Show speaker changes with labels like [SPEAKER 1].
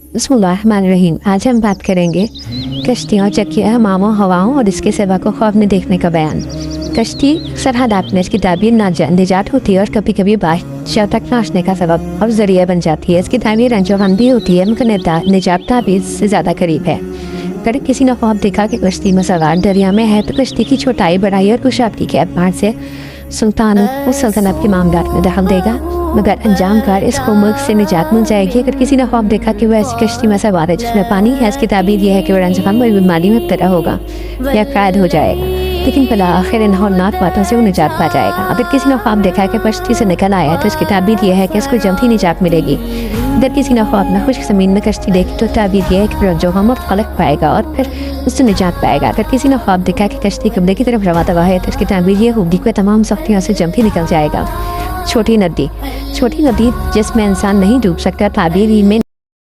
[SPEAKER 1] बिस्मिल्लाहिर्रहमानिर्रहीम। आज हम बात करेंगे कश्तियों, चक्कियाँ, हमामों, हवाओं और इसके सिवा को ख्वाब में देखने का बयान। कश्ती सरहद आपने इसकी ताबीर निजात होती है और कभी कभी बादशाह तक पहुँचने का सबब और जरिया बन जाती है। इसकी ताबीर अंजोहन भी होती है, मगर निजात ताबीर से ज़्यादा करीब है। अगर किसी ने ख्वाब देखा कि कश्ती में सवार दरिया में है, तो कश्ती की छोटाई, बढ़ाई और कुशादगी के एतबार से सुल्तान उस सल्तनत के मामलात में दखल देगा, मगर अंजाम कार इसको मुल्क से निजात मिल जाएगी। अगर किसी ने ख्वाब देखा कि वह ऐसी कश्ती में सवार है जिसमें पानी है, इसकी ताबीर यह है कि वह रंजहान और बीमारी में मुब्तला होगा या कैद हो जाएगा, लेकिन भला आखिर इन हौलनाक बातों से वो निजात पा जाएगा। अगर किसी ने ख्वाब देखा है कि कश्ती से निकल आया है, तो इसकी ताबीर यह है कि इसको जल्द ही निजात मिलेगी। अगर किसी ने ख्वाब में खुश्क ज़मीन में कश्ती देखी, तो ताबीर यह है कि जो हम खलक पाएगा और फिर उससे निजात पाएगा। अगर किसी ने ख्वाब देखा कि कश्ती कब्ले की तरफ रवा दवा है, तो इसकी ताबीर यह होगी कि तमाम सख्तियों से जल्द ही निकल जाएगा। छोटी नदी जिसमें इंसान नहीं डूब सकता, ताबीर में